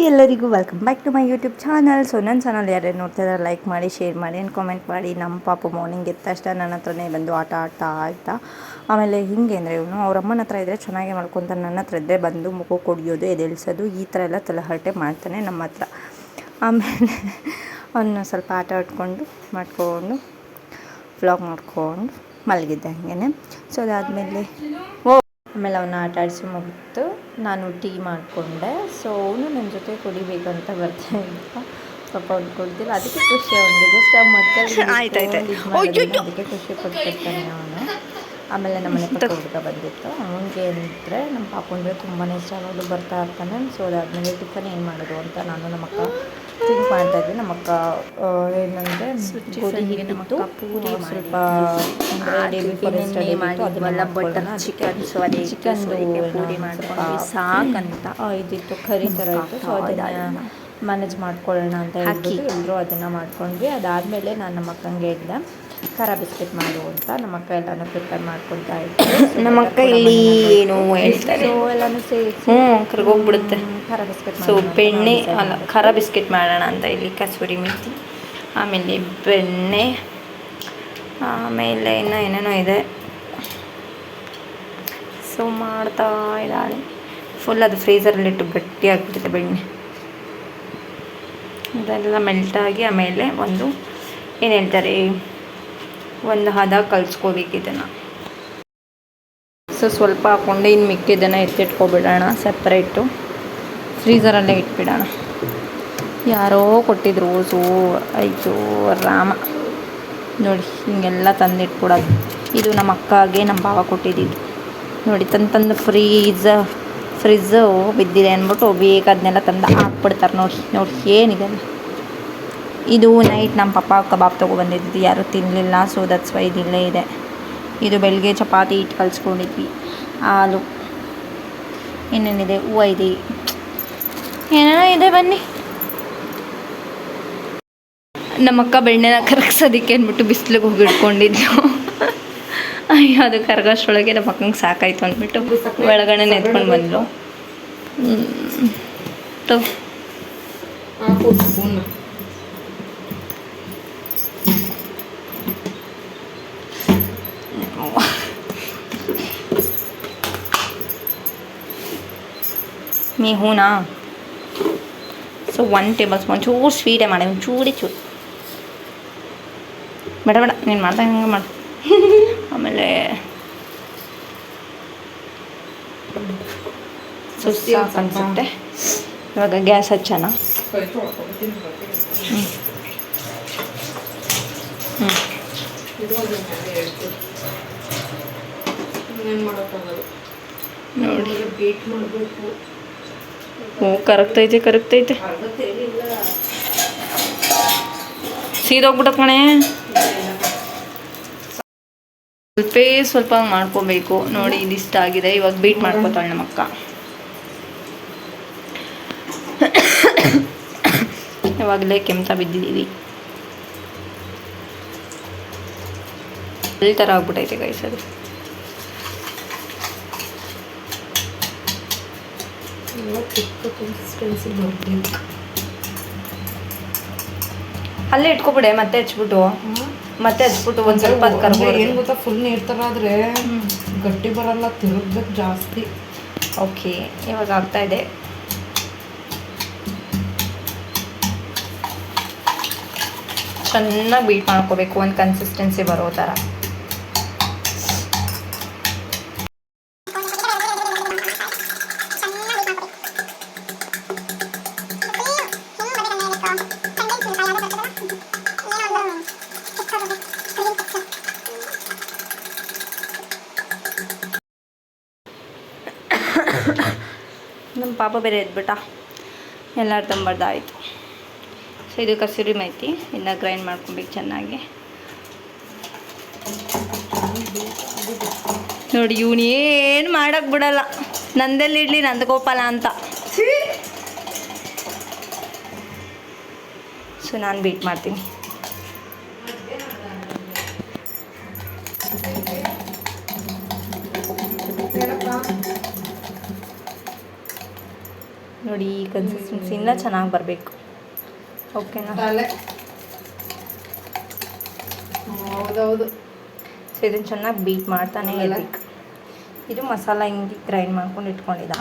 ಎಲ್ಲರಿಗೂ welcome back to my YouTube channel. So ನನ್ನ channel ಯಾರ್ಯಾರು ನೋಡ್ತಿದ್ದಾರೆ ಲೈಕ್ ಮಾಡಿ, ಶೇರ್ ಮಾಡಿ ಆ್ಯಂಡ್ ಕಾಮೆಂಟ್ ಮಾಡಿ. ನಮ್ಮ ಪಾಪು ಮಾರ್ನಿಂಗ್ ಎದ್ದ ತಕ್ಷಣ ನನ್ನ ಹತ್ರನೇ ಬಂದು ಆಟ ಆಡ್ತಾ ಆಯ್ತಾ. ಆಮೇಲೆ ಹಿಂಗೆ ಅಂದರೆ ಇವನು ಅವ್ರ ಅಮ್ಮನ ಹತ್ರ ಇದ್ದರೆ ಚೆನ್ನಾಗಿ ಮಾಡ್ಕೊತಾನೆ, ನನ್ನ ಹತ್ರ ಇದ್ದರೆ ಬಂದು ಮುಖ ಕೊಡಿಯೋದು, ಎದೆಳಿಸೋದು, ಈ ಥರ ಎಲ್ಲ ತಲೆಹರಟೆ ಮಾಡ್ತಾನೆ ನಮ್ಮ ಹತ್ರ. ಆಮೇಲೆ ಅವನು ಸ್ವಲ್ಪ ಆಟ ಆಡ್ಕೊಂಡು ಮಾಡಿಕೊಂಡು ವ್ಲಾಗ್ ಮಾಡ್ಕೊಂಡು ಮಲಗಿದ್ದೆ ಹಂಗೆ. ಸೊ ಅದಾದಮೇಲೆ ಆಮೇಲೆ ಅವನ್ನ ಆಟ ಆಡಿಸಿ ಮುಗಿತು, ನಾನು ಟೀ ಮಾಡಿಕೊಂಡೆ. ಸೊ ಅವನು ನನ್ನ ಜೊತೆ ಕುಡಿಬೇಕಂತ ಬರ್ತಾ ಇದ್ದ, ಪಾಪ ಅವ್ನು ಕೊಡ್ತಿಲ್ಲ. ಅದಕ್ಕೆ ಖುಷಿ ಅವನಿಗೆ, ಜಸ್ಟ್ ಆ ಮಕ್ಕಳಿಗೆ ಅದಕ್ಕೆ ಖುಷಿ ಪಡ್ತಿರ್ತಾನೆ ಅವನು. ಆಮೇಲೆ ನಮ್ಮನೆ ಪಕ್ಕ ಹುಡುಗ ಬಂದಿತ್ತು, ಅವನಿಗೆ ಅಂದರೆ ನಮ್ಮ ಪಾಪುಂದ್ರೆ ತುಂಬಾ ಇಷ್ಟ, ಅವನು ಬರ್ತಾ ಇರ್ತಾನೆ. ಸೊ ಅದಾದಮೇಲೆ ಟಿಫನ್ ಏನು ಮಾಡೋದು ಅಂತ ನಾನು ನಮ್ಮಕ್ಕ ಥಿಂಕ್ ಮಾಡ್ತಾಯಿದ್ವಿ. ನಮ್ಮಕ್ಕ ಏನಂದರೆ ಗೋಧಿ ಹಿಟ್ಟಿತ್ತು, ಪೂರಿ ಸ್ವಲ್ಪ ಅಂದರೆ ಡೈಲಿ ಅದನ್ನೆಲ್ಲ ಬಟರ್ ಚಿಕನ್, ಸೊ ಅದೇ ಚಿಕನ್ದು ಪೂರಿ ಮಾಡ್ಕೊಂಡು ಸಾಕಂತ ಇದಿತ್ತು, ಕರಿ ಥರ ಇತ್ತು. ಸೊ ಅದನ್ನು ಮ್ಯಾನೇಜ್ ಮಾಡ್ಕೊಳ್ಳೋಣ ಅಂತ ಹೇಳ್ಬಿಟ್ಟು ಎಲ್ಲರೂ ಅದನ್ನು ಮಾಡ್ಕೊಂಡ್ವಿ. ಅದಾದಮೇಲೆ ನಾನು ನಮ್ಮ ಅಕ್ಕಂಗೆ ಹೇಳಿದೆ ಖಾರ ಬಿಸ್ಕೆಟ್ ಮಾಡು ಅಂತ. ನಮ್ಮ ಅಕ್ಕ ಎಲ್ಲನೂ ಪ್ರಿಪೇರ್ ಮಾಡ್ಕೊಳ್ತಾ ಇತ್ತು. ನಮ್ಮ ಅಕ್ಕ ಇಲ್ಲಿ ಏನು ಹೇಳ್ತಾರೆ, ಸೊ ಎಲ್ಲನೂ ಸೇರಿಸಿ ಕರ್ಗೋಗ್ಬಿಡುತ್ತೆ ಖಾರ ಬಿಸ್ಕೆಟ್. ಸೊ ಬೆಣ್ಣೆ ಅಲ್ಲ, ಖಾರ ಬಿಸ್ಕೆಟ್ ಮಾಡೋಣ ಅಂತ ಇಲ್ಲಿ ಕಸೂರಿ ಮೆಥಿ, ಆಮೇಲೆ ಬೆಣ್ಣೆ, ಆಮೇಲೆ ಇನ್ನೂ ಏನೇನೋ ಇದೆ. ಸೊ ಮಾಡ್ತಾ ಇದ್ದಾಳೆ ಫುಲ್. ಅದು ಫ್ರೀಝರಲ್ಲಿಟ್ಟು ಗಟ್ಟಿ ಆಗಿಬಿಟ್ಟಿದೆ ಬೆಣ್ಣೆ, ಅದೆಲ್ಲ ಮೆಲ್ಟಾಗಿ ಆಮೇಲೆ ಒಂದು ಏನು ಹೇಳ್ತಾರೆ, ಒಂದು ಹದ ಕಲಿಸ್ಕೋಬೇಕು ಇದನ್ನು. ಸೊ ಸ್ವಲ್ಪ ಹಾಕ್ಕೊಂಡು ಇನ್ನು ಮಿಕ್ಕಿದ್ದನ್ನು ಎತ್ತಿಟ್ಕೊಬಿಡೋಣ ಸಪ್ರೇಟು, ಫ್ರೀಝರಲ್ಲೇ ಇಟ್ಬಿಡೋಣ. ಯಾರೋ ಕೊಟ್ಟಿದ್ರು, ಸೊ ಆಯಿತು ರಾಮ ನೋಡಿ ಹಿಂಗೆಲ್ಲ ತಂದಿಟ್ಬಿಡೋದು. ಇದು ನಮ್ಮ ಅಕ್ಕಗೆ ನಮ್ಮ ಭಾವ ಕೊಟ್ಟಿದ್ದು ನೋಡಿ, ತಂದು ಫ್ರಿಜ್ಜು ಬಿದ್ದಿದೆ ಅಂದ್ಬಿಟ್ಟು ಬೇಕಾದನ್ನೆಲ್ಲ ತಂದು ಹಾಕ್ಬಿಡ್ತಾರೆ. ನೋಡಿ ಏನಿದೆ. ಇದು ನೈಟ್ ನಮ್ಮ ಪಪ್ಪ ಕಬಾಬ್ ತೊಗೊಬಂದಿದ್ದು, ಯಾರೂ ತಿನ್ನಲಿಲ್ಲ. ಸೊ ದಟ್ಸ್ ವೈ ಇದಿಲ್ಲೇ ಇದೆ. ಇದು ಬೆಳಗ್ಗೆ ಚಪಾತಿ ಹಿಟ್ಟು ಕಲಿಸ್ಕೊಂಡಿದ್ವಿ, ಹಾಲು, ಇನ್ನೇನಿದೆ, ಹೂವು ಇದೆ, ಏನೇನೋ ಇದೆ. ಬನ್ನಿ, ನಮ್ಮಕ್ಕ ಬೆಣ್ಣೆನ ಕರಗಿಸೋದಕ್ಕೆ ಅಂದ್ಬಿಟ್ಟು ಬಿಸಿಲಿಗೆ ಹೋಗಿ ಇಟ್ಕೊಂಡಿದ್ದು. ಅಯ್ಯೋ ಅದು ಕರಗೋಷ್ಟೊಳಗೆ ನಮ್ಮ ಅಕ್ಕಂಗೆ ಸಾಕಾಯ್ತು ಅಂದ್ಬಿಟ್ಟು ಒಳಗಡೆ ಎತ್ಕೊಂಡು ಬಂದರು. ಮೀ ಹೂನಾ. ಸೊ 1 ಟೇಬಲ್ ಸ್ಪೂನ್ ಚೂರು ಸ್ವೀಟೇ ಮಾಡಿ, ಒಂದು ಚೂರು ಬೇಡ ನೀನು ಮಾಡ್ತಾ ಹಂಗೆ ಮಾಡಿ. ಆಮೇಲೆ ಸಾಕು ಅನಿಸುತ್ತೆ. ಇವಾಗ ಗ್ಯಾಸ್ ಹಚ್ಚೋಣ. ನೋಡಿ ಕರಗ್ತೈತೆ ಸೀದೋಗ್ಬಿಟ್ಟ ಕಣೆ. ಸ್ವಲ್ಪ ಮಾಡ್ಕೋಬೇಕು ನೋಡಿ. ಇದಿಷ್ಟ ಆಗಿದೆ, ಇವಾಗ ಬೀಟ್ ಮಾಡ್ಕೊತಾಳೆ ನಮ್ಮಕ್ಕ. ಇವಾಗಲೇ ಕೆಮ್ತಾ ಬಿದ್ದಿದ್ದೀವಿ, ಈ ಥರ ಆಗ್ಬಿಟ್ಟೈತೆ ಗೈಸ್. ಅದು ಅಲ್ಲೇ ಇಟ್ಕೊಬಿಡೆ, ಮತ್ತೆ ಹಚ್ಬಿಟ್ಟು ಒಂದು ಸ್ವಲ್ಪ ಏನು ಗೊತ್ತಾ, ಫುಲ್ ನೀರು ಥರ ಆದರೆ ಗಟ್ಟಿ ಬರಲ್ಲ, ತಿರುಗ್ಬೇಕು ಜಾಸ್ತಿ. ಓಕೆ, ಇವಾಗ ಆಗ್ತಾ ಇದೆ. ಚೆನ್ನಾಗಿ ಬೀಟ್ ಮಾಡ್ಕೋಬೇಕು, ಒಂದು ಕನ್ಸಿಸ್ಟೆನ್ಸಿ ಬರೋ ಥರ. ನಮ್ಮ ಪಾಪ ಬೇರೆ ಎದ್ಬಿಟ್ಟ, ಎಲ್ಲರೂ ತಂಬರ್ದಾಯಿತು. ಸೊ ಇದು ಕಸೂರಿ ಮೇಥಿ, ಇನ್ನು ಗ್ರೈಂಡ್ ಮಾಡ್ಕೊಬೇಕು ಚೆನ್ನಾಗಿ. ನೋಡಿ ಇವನು ಏನು ಮಾಡೋಕ್ಕೆ ಬಿಡಲ್ಲ, ನಂದಲ್ಲಿ ಇಡ್ಲಿ ನಂದಗೋಪಾಲ ಅಂತ. ಸೊ ನಾನು ಬೀಟ್ ಮಾಡ್ತೀನಿ. ನೋಡಿ ನೋಡಿ ಈ ಕನ್ಸಿಸ್ಟೆನ್ಸಿ ಇನ್ನೂ ಚೆನ್ನಾಗಿ ಬರಬೇಕು. ಓಕೆನಾ? ಹೌದೌದು. ಸೊ ಇದನ್ನು ಚೆನ್ನಾಗಿ ಬೀಟ್ ಮಾಡ್ತಾನೆ ಇರಬೇಕು. ಇದು ಮಸಾಲ ಹಿಂಗೆ ಗ್ರೈಂಡ್ ಮಾಡ್ಕೊಂಡು ಇಟ್ಕೊಂಡಿದ್ದ.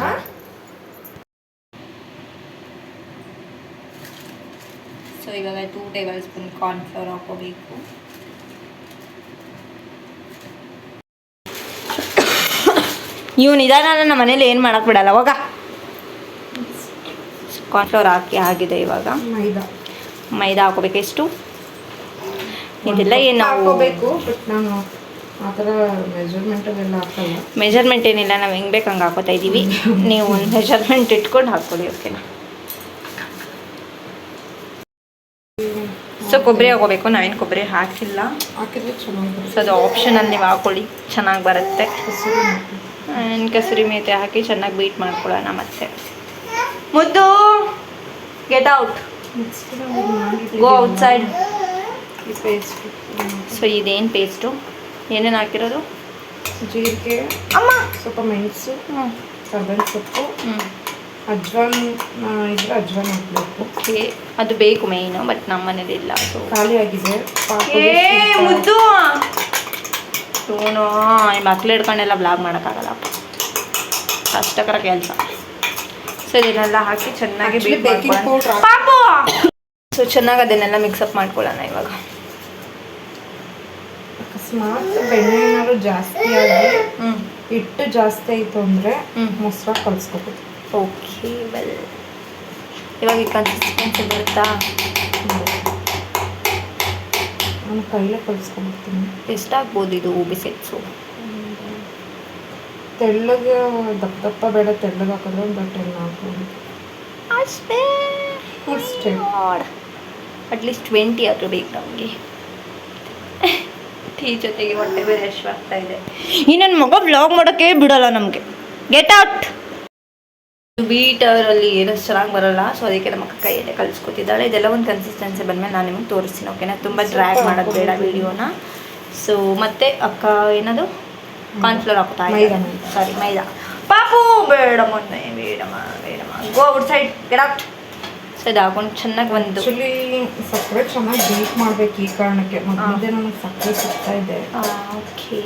ಸೊ ಇವಾಗ 2 ಟೇಬಲ್ ಸ್ಪೂನ್ ಕಾರ್ನ್ಫ್ಲೋರ್ ಹಾಕೋಬೇಕು. ಇವನು ಇದಾನ ನಮ್ಮ ಮನೇಲಿ ಏನು ಮಾಡೋಕ್ಕೆ ಬಿಡಲ್ಲ. ಅವಾಗ ಕಾರ್ನ್ಫ್ಲೋರ್ ಹಾಕಿ ಆಗಿದೆ. ಇವಾಗ ಮೈದಾ ಹಾಕೋಬೇಕು. ಎಷ್ಟು ಇದೆಲ್ಲ ಏನು ಹಾಕೋಬೇಕು? ಬಟ್ ನಾನು ಆ ಥರ ಮೆಜರ್ಮೆಂಟ್ ಏನಿಲ್ಲ, ನಾವು ಹೆಂಗೆ ಬೇಕು ಹಂಗೆ ಹಾಕೋತಾ ಇದ್ದೀವಿ. ನೀವು ಒಂದು ಮೆಜರ್ಮೆಂಟ್ ಇಟ್ಕೊಂಡು ಹಾಕ್ಕೊಳ್ಳಿ. ಓಕೆನಾ? ಸೊ ಕೊಬ್ಬರಿ ಹಾಕೋಬೇಕು. ನಾವೇನು ಕೊಬ್ಬರಿ ಹಾಕಿಲ್ಲ, ಹಾಕಿದ್ರೆ ಚೆನ್ನಾಗಿ. ಸೊ ಅದು ಆಪ್ಷನಲ್ಲಿ ನೀವು ಹಾಕ್ಕೊಳ್ಳಿ, ಚೆನ್ನಾಗಿ ಬರುತ್ತೆ. ಕಸೂರಿ ಮೇಥಿ ಹಾಕಿ ಚೆನ್ನಾಗಿ ಬೀಟ್ ಮಾಡ್ಕೊಳ್ಳೋಣ. ಮತ್ತೆ ಮುದ್ದು get out, go outside. So ಇದೇನು ಪೇಸ್ಟು, ಏನೇನು ಹಾಕಿರೋದು? ಜೀರಿಗೆ, ಅಮ್ಮ ಸ್ವಲ್ಪ ಮೆಣಸು, ಕರ್ಬೇವಿನ ಸೊಪ್ಪು, ಅಜ್ವಾನ್ ಇದ್ರೆ ಅಜ್ವಾನ್ ಹಾಕಬೇಕು. ಓಕೆ, ಅದು ಬೇಕು ಮೇಯ್ನು, ಬಟ್ ನಮ್ಮ ಮನೇಲಿ ಇಲ್ಲ. ಸೊ ಖಾಲಿ ಆಗಿದೆ. ಮುದ್ದು ಇವನು ಈ ಮಕ್ಳು ಹಿಡ್ಕೊಂಡೆಲ್ಲ ಬ್ಲಾಗ್ ಮಾಡೋಕ್ಕಾಗಲ್ಲ, ಕಷ್ಟಕರ ಕೆಲಸ. ಸೊ ಇದನ್ನೆಲ್ಲ ಹಾಕಿ ಚೆನ್ನಾಗಿ ಬೀಟ್ ಮಾಡ್ಕೊಳ್ಳೋಣ. ಪಾಪು ಸೊ ಚೆನ್ನಾಗಿ ಅದನ್ನೆಲ್ಲ ಮಿಕ್ಸಪ್ ಮಾಡ್ಕೊಳ್ಳೋಣ. ಇವಾಗ ಅಕಸ್ಮಾತ್ ಬೆಣ್ಣೆ ಏನಾದ್ರು ಜಾಸ್ತಿ ಆಗಿ ಹಿಟ್ಟು ಜಾಸ್ತಿ ಆಯಿತು ಅಂದರೆ ಮೊಸರು ಕಲಿಸ್ಕೋಬೋದು. ಓಕೆ, ವೆಲ್ ಇವಾಗ ಈ ಕನ್ಸಿಸ್ಟೆನ್ಸಿ ಬರುತ್ತಾ? ನಾನು ಕೈಲೇ ಕಲಿಸ್ಕೊಂಡ್ಬಿಡ್ತೀನಿ. ಎಷ್ಟಾಗ್ಬೋದು ಇದು ಬಿಸ್ಕೆಟ್ಸು? ತೆಳ್ಳಗೆ ದಪ್ಪ ದಪ್ಪ ಬೇಡ, ತೆಳ್ಳಗೆ ಹಾಕಿದ್ರೆ ಒಂದು 10 ಹಾಕ್ಬೋದು ಅಷ್ಟೇ. ಅಟ್ಲೀಸ್ಟ್ 20 ಆದರೂ ಬೇಕು ನಮಗೆ. ಟೀ ಜೊತೆಗೆ ಹೊಟ್ಟೆ ಬೇರೆ ಆಗ್ತಾ ಇದೆ. ಈ ನನ್ನ ಮಗ ಬ್ಲಾಗ್ ಮಾಡೋಕ್ಕೆ ಬಿಡೋಲ್ಲ ನಮಗೆ. Get out. ಬೀಟರಲ್ಲಿ ಏನೋ ಚೆನ್ನಾಗಿ ಬರೋಲ್ಲ, ಸೊ ಅದಕ್ಕೆ ನಮ್ಮ ಅಕ್ಕ ಕೈಯಲ್ಲೇ ಕಲಿಸ್ಕೊತಿದ್ದಾಳೆ. ಇದೆಲ್ಲ ಒಂದು ಕನ್ಸಿಸ್ಟೆನ್ಸಿ ಬಂದಮೇಲೆ ನಾನು ನಿಮಗೆ ತೋರಿಸ್ತೀನಿ. ಓಕೆನಾ? ತುಂಬ ಡ್ರ್ಯಾಗ್ ಮಾಡೋದು ಬೇಡ ವಿಡಿಯೋನ. ಸೊ ಮತ್ತೆ ಅಕ್ಕ ಏನದು ಕಾರ್ನ್ಫ್ಲೋರ್ ಹಾಕ್ತಾ ಇದ್ದಾರೆ. ಸಾರಿ, ಮೈದಾ. ಪಾಪು ಬೇಡ ಮೊನ್ನೆ, ಬೇಡಮ್ಮ ಬೇಡಮ್ಮ, go out side, get out. So ಇದು ಹಾಕೊಂಡು ಚೆನ್ನಾಗಿ ಒಂದು ಆ್ಯಕ್ಚುಲಿ ಸಕ್ಕರೆ ಚೆನ್ನಾಗಿ ಬೀಟ್ ಮಾಡಬೇಕು. ಈ ಕಾರಣಕ್ಕೆ ಮತ್ತೆ ನನಗೆ ಸಕ್ಕರೆ ಸಿಗ್ತಾ ಇದೆ. ಓಕೆ,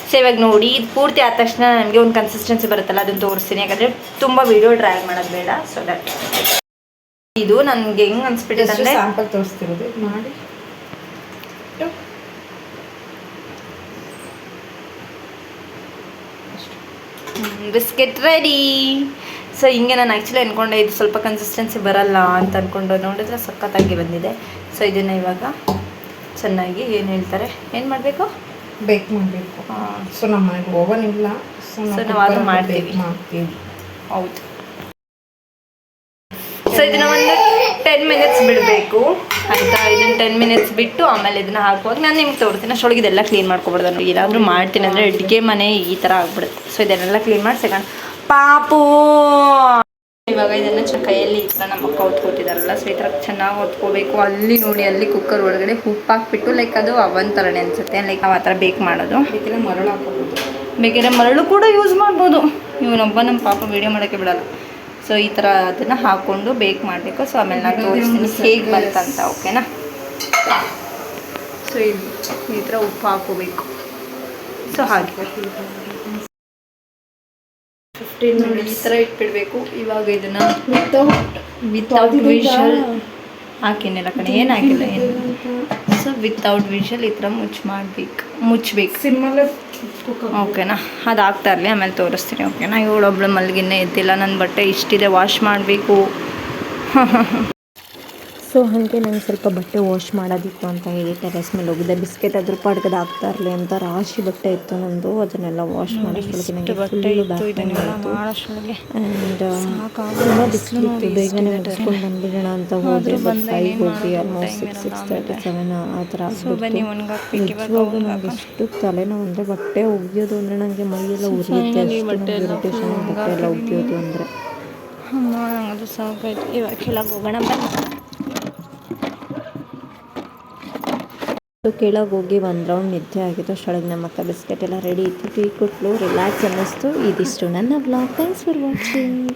ಸೊ ಇವಾಗ ನೋಡಿ ಇದು ಪೂರ್ತಿ ಆದ ತಕ್ಷಣ ನನಗೆ ಒಂದು ಕನ್ಸಿಸ್ಟೆನ್ಸಿ ಬರುತ್ತಲ್ಲ, ಅದನ್ನು ತೋರಿಸ್ತೀನಿ. ಯಾಕಂದರೆ ತುಂಬ ವಿಡಿಯೋ ಡ್ರ್ಯಾಗ್ ಮಾಡೋದು ಬೇಡ. ಸೊ ದಟ್ ಇದು ನನಗೆ ಹೆಂಗೆ ಅನ್ಸ್ಬಿಟ್ಟಿದೆ ಅಂದರೆ ಸ್ಯಾಂಪಲ್ ತೋರಿಸ್ತಿರೋದು ಮಾಡಿ. Biscuit ready. ಸೊ ಹಿಂಗೆ ನಾನು ಆ್ಯಕ್ಚುಲಿ ಅಂದ್ಕೊಂಡೆ ಇದು ಸ್ವಲ್ಪ ಕನ್ಸಿಸ್ಟೆನ್ಸಿ ಬರಲ್ಲ ಅಂತ ಅಂದ್ಕೊಂಡು, ನೋಡಿದ್ರೆ ಸಖತ್ತಾಗಿ ಬಂದಿದೆ. ಸೊ ಇದನ್ನು ಇವಾಗ ಚೆನ್ನಾಗಿ ಏನು ಹೇಳ್ತಾರೆ, ಏನು ಮಾಡಬೇಕು? ಬೇಕ್ ಮಾಡಬೇಕು. ಸೊ ನಮ್ಮ ಮನೆಗೆ ಓವನ್ ಇಲ್ಲ, ಸೊ ನಾವು ಅದು ಮಾಡ್ತೀವಿ. ಹೌದು. ಸೊ ಇದನ್ನು ಒಂದು 10 ಮಿನಿಟ್ಸ್ ಬಿಡಬೇಕು ಆಯಿತಾ? ಇದನ್ನು 10 ಮಿನಿಟ್ಸ್ ಬಿಟ್ಟು ಆಮೇಲೆ ಇದನ್ನು ಹಾಕುವಾಗ ನಾನು ನಿಮ್ಗೆ ತೋರಿಸ್ತೀನಿ. ಅಷ್ಟೊಳಗೆ ಇದೆಲ್ಲ ಕ್ಲೀನ್ ಮಾಡ್ಕೊಬಿಡ್ದು. ನಾನು ಏನಾದರೂ ಮಾಡ್ತೀನಿ ಅಂದರೆ ಅಡುಗೆ ಮನೆ ಈ ಥರ ಆಗ್ಬಿಡುತ್ತೆ. ಸೊ ಇದನ್ನೆಲ್ಲ ಕ್ಲೀನ್ ಮಾಡಿ ಸೆಕೆಂಡ್ ಪಾಪು ಇವಾಗ ಇದನ್ನು ಕೈಯಲ್ಲಿ ಈ ಥರ ನಮ್ಮ ಅಕ್ಕ ಹೊತ್ಕೋತಿದಾರಲ್ಲ, ಸೊ ಈ ಥರ ಚೆನ್ನಾಗಿ ಹೊತ್ಕೋಬೇಕು. ಅಲ್ಲಿ ನೋಡಿ, ಅಲ್ಲಿ ಕುಕ್ಕರ್ ಒಳಗಡೆ ಉಪ್ಪು ಹಾಕ್ಬಿಟ್ಟು ಲೈಕ್ ಅದು ಅವನ್ ಥರನೇ ಅನಿಸುತ್ತೆ. ಲೈಕ್ ನಾವು ಆ ಥರ ಬೇಕ್ ಮಾಡೋದು. ಬೇಕಿದ್ರೆ ಮರಳು ಹಾಕೋಬೋದು, ಬೇಕಿದ್ರೆ ಮರಳು ಕೂಡ ಯೂಸ್ ಮಾಡ್ಬೋದು. ಇವನೊಬ್ಬ ನಮ್ಮ ಪಾಪ ವೀಡಿಯೋ ಮಾಡೋಕ್ಕೆ ಬಿಡಲ್ಲ. ಸೊ ಈ ಥರ ಅದನ್ನು ಹಾಕ್ಕೊಂಡು ಬೇಕ್ ಮಾಡಬೇಕು. ಸೊ ಆಮೇಲೆ ನಾನು ತೋರಿಸ್ತೀನಿ ಹೇಗೆ ಬರ್ತಂತ. ಓಕೆನಾ? ಸೊ ಈ ಥರ ಉಪ್ಪು ಹಾಕೋಬೇಕು. ಸೊ ಹಾಗೆ 15 ಮಿನಿಟ್ಸ್ ಈ ಥರ ಇಟ್ಬಿಡಬೇಕು. ಇವಾಗ ಇದನ್ನು ವಿತೌಟ್ ವಿಷಲ್ ಹಾಕಿನಿಲ್ಲ ಕಣೆ, ಏನು ಹಾಕಿಲ್ಲ ಏನು. ಸೊ ವಿತೌಟ್ ವಿಷಲ್ ಈ ಥರ ಮುಚ್ಚಬೇಕು ಸಿಮ್ಮಲ್ಲೇ. ಓಕೆನಾ? ಅದು ಆಗ್ತಾ ಇರಲಿ, ಆಮೇಲೆ ತೋರಿಸ್ತೀನಿ. ಓಕೆನಾ? ಇವಳೊಬ್ಳು ಮಲ್ಗಿನ್ನೇ ಎದ್ದಿಲ್ಲ. ನನ್ನ ಬಟ್ಟೆ ಇಷ್ಟಿದೆ, ವಾಶ್ ಮಾಡಬೇಕು. ಸೊ ಹಾಗೆ ನಂಗೆ ಸ್ವಲ್ಪ ಬಟ್ಟೆ ವಾಶ್ ಮಾಡೋದಿತ್ತು ಅಂತ ಹೇಳಿ ಟೆರೆಸ್ ಮೇಲೆ ಹೋಗಿದ್ದೆ. ಬಿಸ್ಕೆಟ್ ಅದ್ರ ಪಾಡ್ಗದ ಆಗ್ತಾ ಇರಲಿ ಅಂತ ರಾಶಿ ಬಟ್ಟೆ ಇತ್ತು ನಂದು. ಅದನ್ನೆಲ್ಲ ವಾಶ್ ಮಾಡೋಷ್ಟೊಳಗೆ ನನಗೆ ಫುಲ್ಲು ಬ್ಯಾಕ್ ಪೇನ್ ಆಯಿತು. ಆ್ಯಂಡ್ ತುಂಬ ಬಿಸಿಲಿತ್ತು. ಬೇಗನೆ ಮುಗಿಸ್ಕೊಂಡು ಬಂದ್ಬಿಡೋಣ ಅಂತ ಹೋದೆ. ಬಟ್ 5 ಹೋಗಿ ಆಲ್ಮೋಸ್ಟ್ 6:37 ಆ ಥರ ಆಗ್ಬಿಟ್ಟು ನಿಜವಾಗೂ ನನಗೆ ಎಷ್ಟು ತಲೆನೋವು ಅಂದರೆ ಬಟ್ಟೆ ಒಗೆಯೋದು ಅಂದರೆ ನನಗೆ ಮೈಯೆಲ್ಲ ಉರಿಯುತ್ತೆ. ಅಷ್ಟು ಇರಿಟೇಷನ್ ಬಟ್ಟೆ ಎಲ್ಲ ಒಗೆಯೋದು ಅಂದರೆ. ಅದು ಸಾಕಾಯ್ತು. ಇವಾಗ ಕೆಳಗೆ ಹೋಗೋಣ ಬನ್ನಿ. ಕೆಳಗೆ ಹೋಗಿ ಒಂದು ರೌಂಡ್ ನಿದ್ದೆ ಆಗಿತ್ತು. ಅಷ್ಟೊಳಗೆ ನಮ್ಮ ಅಕ್ಕ ಬಿಸ್ಕೆಟ್ ಎಲ್ಲ ರೆಡಿ ಇತ್ತು. ಟೀ ಕೊಟ್ಟಲು, ರಿಲ್ಯಾಕ್ಸ್ ಅನ್ನಿಸ್ತು. ಇದಿಷ್ಟು ನನ್ನ ವ್ಲಾಗ್. Thanks for watching.